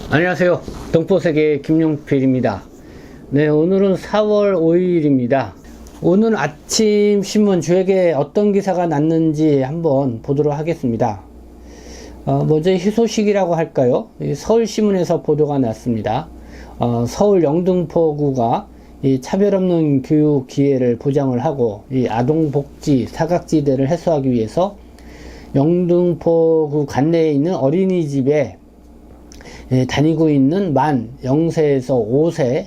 안녕하세요. 동포세계 김용필입니다. 네, 오늘은 4월 5일입니다. 오늘 아침 신문 주에게 어떤 기사가 났는지 한번 보도록 하겠습니다. 먼저 희소식이라고 할까요? 서울신문에서 보도가 났습니다. 서울 영등포구가 이 차별 없는 교육 기회를 보장을 하고 이 아동복지 사각지대를 해소하기 위해서 영등포구 관내에 있는 어린이집에 다니고 있는 만 0세에서 5세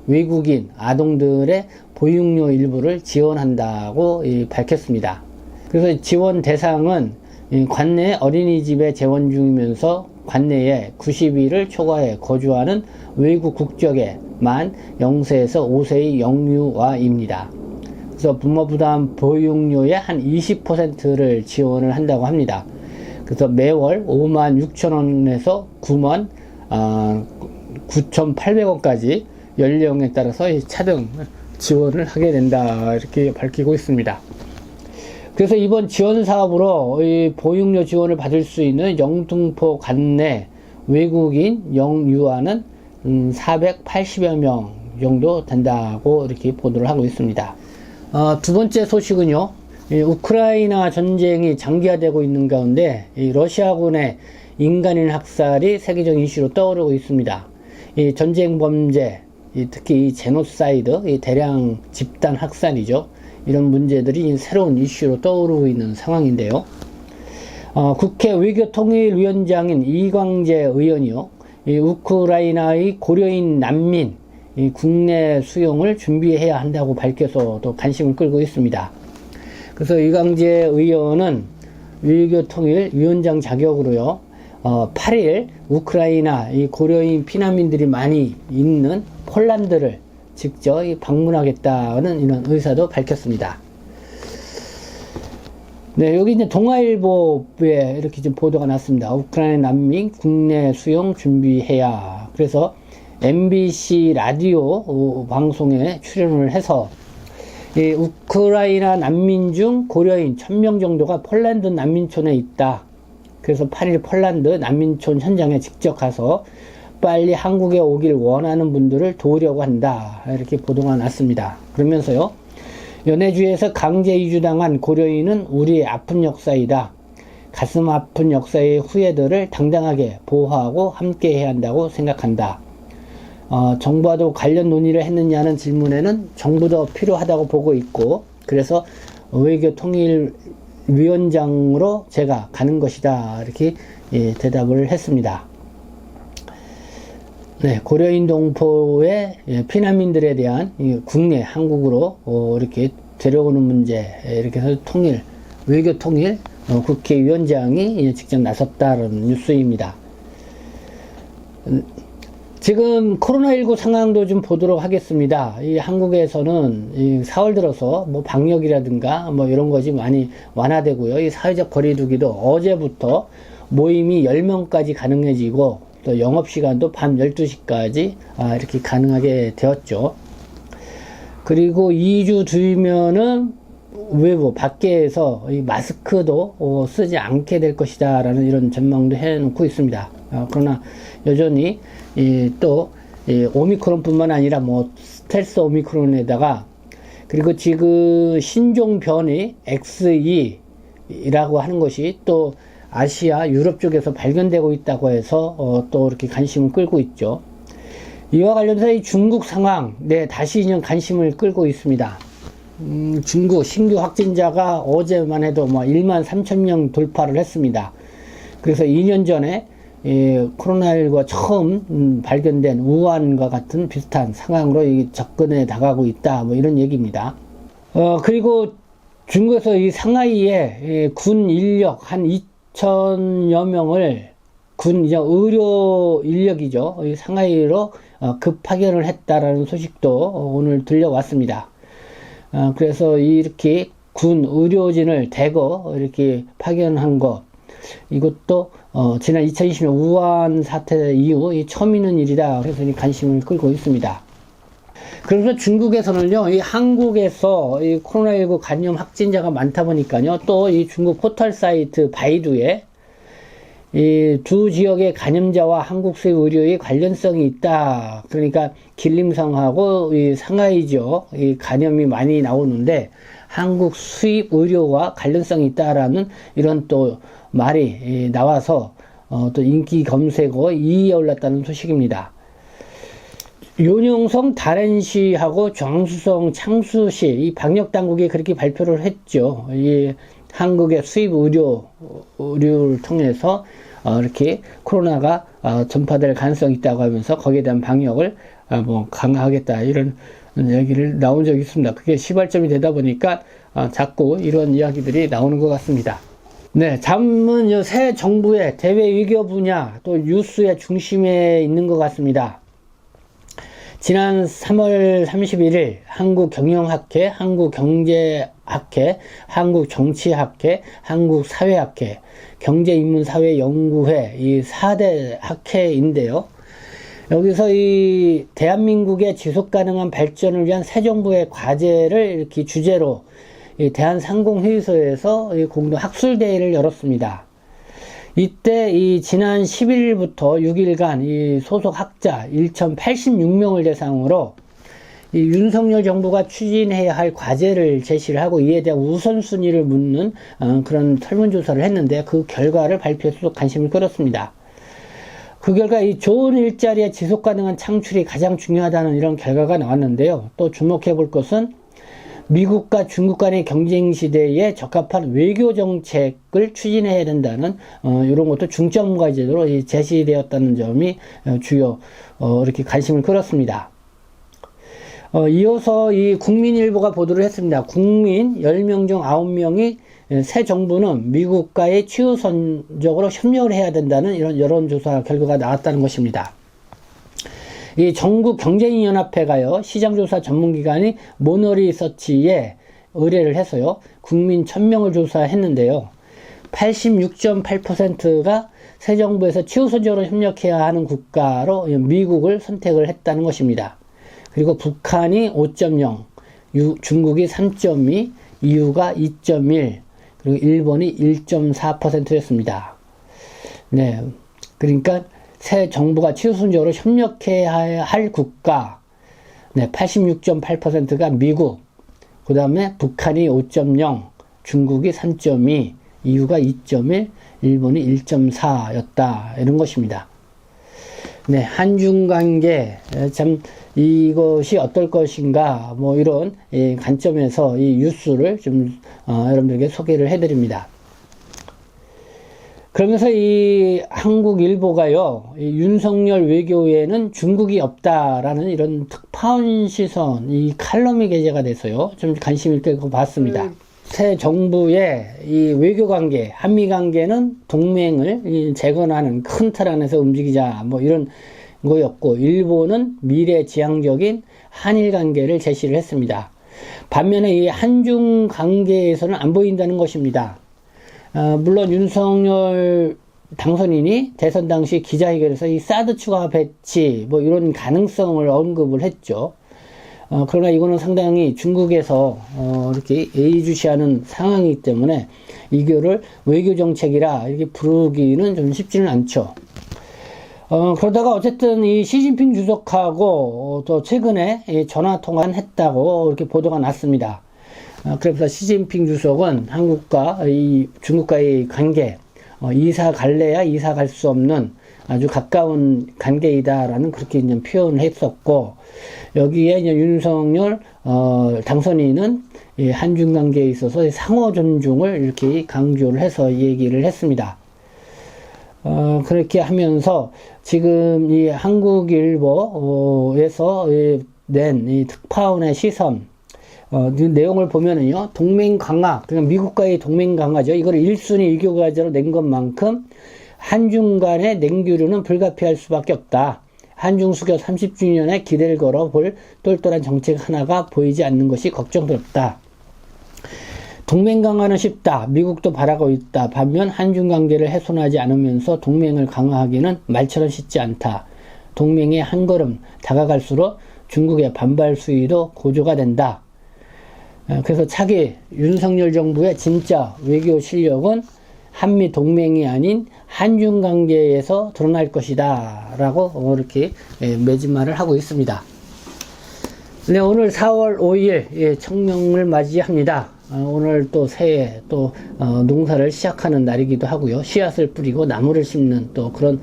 외국인 아동들의 보육료 일부를 지원한다고 밝혔습니다. 그래서 지원 대상은 관내 어린이집에 재원 중이면서 관내에 90일을 초과해 거주하는 외국 국적의 만 0세에서 5세의 영유아입니다. 그래서 부모부담 보육료의 한 20%를 지원을 한다고 합니다. 그래서 매월 56,000원에서 99,800원까지 연령에 따라서 차등 지원을 하게 된다, 이렇게 밝히고 있습니다. 그래서 이번 지원 사업으로 이 보육료 지원을 받을 수 있는 영등포 관내 외국인 영유아는 480여 명 정도 된다고 이렇게 보도를 하고 있습니다. 두 번째 소식은요, 우크라이나 전쟁이 장기화되고 있는 가운데 이 러시아군의 인간인 학살이 세계적 이슈로 떠오르고 있습니다. 이 전쟁 범죄, 특히 이 제노사이드, 이 대량 집단 학살이죠. 이런 문제들이 새로운 이슈로 떠오르고 있는 상황인데요. 국회 외교통일위원장인 이광재 의원이요, 이 우크라이나의 고려인 난민 이 국내 수용을 준비해야 한다고 밝혀서 또 관심을 끌고 있습니다. 그래서 이광재 의원은 외교통일위원장 자격으로요, 8일 우크라이나 이 고려인 피난민들이 많이 있는 폴란드를 직접 방문하겠다는 이런 의사도 밝혔습니다. 네, 여기 이제 동아일보에 이렇게 좀 보도가 났습니다. 우크라이나 난민 국내 수용 준비해야. 그래서 MBC 라디오 방송에 출연을 해서 이 우크라이나 난민 중 고려인 1000명 정도가 폴란드 난민촌에 있다. 그래서 8일 폴란드 난민촌 현장에 직접 가서 빨리 한국에 오길 원하는 분들을 도우려고 한다, 이렇게 보도가 났습니다. 그러면서요, 연해주에서 강제 이주당한 고려인은 우리의 아픈 역사이다. 가슴 아픈 역사의 후예들을 당당하게 보호하고 함께 해야 한다고 생각한다. 정부와도 관련 논의를 했느냐는 질문에는 정부도 필요하다고 보고 있고, 그래서 외교통일위원장으로 제가 가는 것이다, 이렇게 대답을 했습니다. 네, 고려인 동포의 피난민들에 대한 국내 한국으로 이렇게 데려오는 문제, 이렇게 해서 외교통일 국회의원장이 직접 나섰다는 뉴스입니다. 지금 코로나19 상황도 좀 보도록 하겠습니다. 이 한국에서는 이 4월 들어서 뭐 방역이라든가 뭐 이런 것이 많이 완화되고요. 이 사회적 거리두기도 어제부터 모임이 10명까지 가능해지고, 또 영업시간도 밤 12시까지 이렇게 가능하게 되었죠. 그리고 2주 뒤면은 외부 밖에서 이 마스크도 쓰지 않게 될 것이다 라는 이런 전망도 해놓고 있습니다. 그러나 여전히 또 오미크론 뿐만 아니라 뭐 스텔스 오미크론에다가, 그리고 지금 신종 변이 XE라고 하는 것이 또 아시아, 유럽 쪽에서 발견되고 있다고 해서 또 이렇게 관심을 끌고 있죠. 이와 관련해서 이 중국 상황, 다시 이제 관심을 끌고 있습니다. 중국 신규 확진자가 어제만 해도 뭐 13,000명 돌파를 했습니다. 그래서 2년 전에 코로나19가 처음 발견된 우한과 같은 비슷한 상황으로 접근해 나가고 있다, 뭐 이런 얘기입니다. 그리고 중국에서 이 상하이에 군 인력 한 2,000여 명을 의료 인력이죠, 이 상하이로 급 파견을 했다라는 소식도 오늘 들려왔습니다. 그래서 이렇게 군 의료진을 대거 이렇게 파견한 것, 이것도 지난 2020년 우한 사태 이후 처음 있는 일이다. 그래서 관심을 끌고 있습니다. 그래서 중국에서는요, 이 한국에서 이 코로나19 감염 확진자가 많다 보니까요, 또 이 중국 포털 사이트 바이두에 이 두 지역의 감염자와 한국 수입 의료의 관련성이 있다. 그러니까 길림성하고 이 상하이 지역 이 감염이 많이 나오는데 한국 수입 의료와 관련성이 있다라는 이런 또 말이 나와서 또 인기 검색어 2위에 올랐다는 소식입니다. 윤영성 다렌시하고 장수성 창수시 이 방역 당국이 그렇게 발표를 했죠. 이 한국의 수입 의료를 통해서 이렇게 코로나가 전파될 가능성이 있다고 하면서 거기에 대한 방역을 뭐 강화하겠다 이런 얘기를 나온 적이 있습니다. 그게 시발점이 되다 보니까 자꾸 이런 이야기들이 나오는 것 같습니다. 네, 다음은 새 정부의 대외 외교 분야 또 뉴스의 중심에 있는 것 같습니다. 지난 3월 31일 한국경영학회, 한국경제학회, 한국정치학회, 한국사회학회, 경제인문사회연구회 이 4대 학회인데요. 여기서 이 대한민국의 지속가능한 발전을 위한 새 정부의 과제를 이렇게 주제로 이 대한상공회의소에서 이 공동 학술대회를 열었습니다. 이때 이 지난 11일부터 6일간 이 소속 학자 1,086명을 대상으로 이 윤석열 정부가 추진해야 할 과제를 제시를 하고 이에 대한 우선순위를 묻는 그런 설문조사를 했는데 그 결과를 발표해서 관심을 끌었습니다. 그 결과 이 좋은 일자리의 지속가능한 창출이 가장 중요하다는 이런 결과가 나왔는데요. 또 주목해 볼 것은 미국과 중국 간의 경쟁 시대에 적합한 외교 정책을 추진해야 된다는 이런 것도 중점 과제로 제시되었다는 점이 주요 이렇게 관심을 끌었습니다. 이어서 이 국민일보가 보도를 했습니다. 국민 10명 중 9명이 새 정부는 미국과의 최우선적으로 협력을 해야 된다는 이런 여론조사 결과가 나왔다는 것입니다. 이 전국경제인연합회가요, 시장조사 전문기관이 모너리서치에 의뢰를 해서요, 국민 1000명을 조사했는데요, 86.8%가 새 정부에서 최우선적으로 협력해야 하는 국가로 미국을 선택을 했다는 것입니다. 그리고 북한이 5.0, 중국이 3.2, EU가 2.1, 그리고 일본이 1.4%였습니다. 네, 그러니까 새 정부가 최우선적으로 협력해야 할 국가, 네, 86.8%가 미국, 그 다음에 북한이 5.0, 중국이 3.2, EU가 2.1, 일본이 1.4였다. 이런 것입니다. 네, 한중 관계, 참, 이것이 어떨 것인가, 뭐, 이런 관점에서 이 뉴스를 좀, 여러분들에게 소개를 해드립니다. 그러면서 이 한국일보가요, 이 윤석열 외교에는 중국이 없다라는 이런 특파원 시선, 이 칼럼이 게재가 돼서요, 좀 관심을 끌고 봤습니다. 새 정부의 이 외교 관계, 한미 관계는 동맹을 재건하는 큰 틀 안에서 움직이자, 뭐 이런 거였고, 일본은 미래지향적인 한일 관계를 제시를 했습니다. 반면에 이 한중 관계에서는 안 보인다는 것입니다. 물론 윤석열 당선인이 대선 당시 기자회견에서 이 사드 추가 배치 뭐 이런 가능성을 언급을 했죠. 그러나 이거는 상당히 중국에서 이렇게 예의주시하는 상황이기 때문에 이거를 외교 정책이라 이렇게 부르기는 좀 쉽지는 않죠. 그러다가 어쨌든 이 시진핑 주석하고 또 최근에 전화 통화를 했다고 이렇게 보도가 났습니다. 그래서 시진핑 주석은 한국과 이 중국과의 관계, 이사 갈래야 이사 갈 수 없는 아주 가까운 관계이다라는 그렇게 이제 표현을 했었고, 여기에 이제 윤석열 당선인은 이 한중 관계에 있어서 상호 존중을 이렇게 강조를 해서 이 얘기를 했습니다. 그렇게 하면서 지금 이 한국일보에서 낸 이 특파원의 시선, 내용을 보면은요, 동맹 강화, 그러니까 미국과의 동맹 강화죠. 이걸 1순위 외교 과제로 낸 것만큼 한중 간의 냉교류는 불가피할 수밖에 없다. 한중 수교 30주년에 기대를 걸어 볼 똘똘한 정책 하나가 보이지 않는 것이 걱정스럽다. 동맹 강화는 쉽다. 미국도 바라고 있다. 반면 한중 관계를 훼손하지 않으면서 동맹을 강화하기는 말처럼 쉽지 않다. 동맹의 한 걸음 다가갈수록 중국의 반발 수위도 고조가 된다. 그래서 차기 윤석열 정부의 진짜 외교 실력은 한미 동맹이 아닌 한중 관계에서 드러날 것이다 라고 이렇게 매진말을 하고 있습니다. 네, 오늘 4월 5일 청명을 맞이합니다. 오늘 또 새해 또 농사를 시작하는 날이기도 하고요. 씨앗을 뿌리고 나무를 심는 또 그런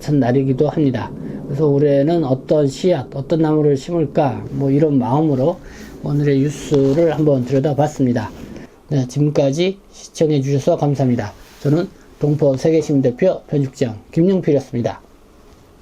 날이기도 합니다. 그래서 올해는 어떤 씨앗, 어떤 나무를 심을까 뭐 이런 마음으로 오늘의 뉴스를 한번 들여다봤습니다. 네, 지금까지 시청해 주셔서 감사합니다. 저는 동포 세계시민대표 편집장 김용필이었습니다.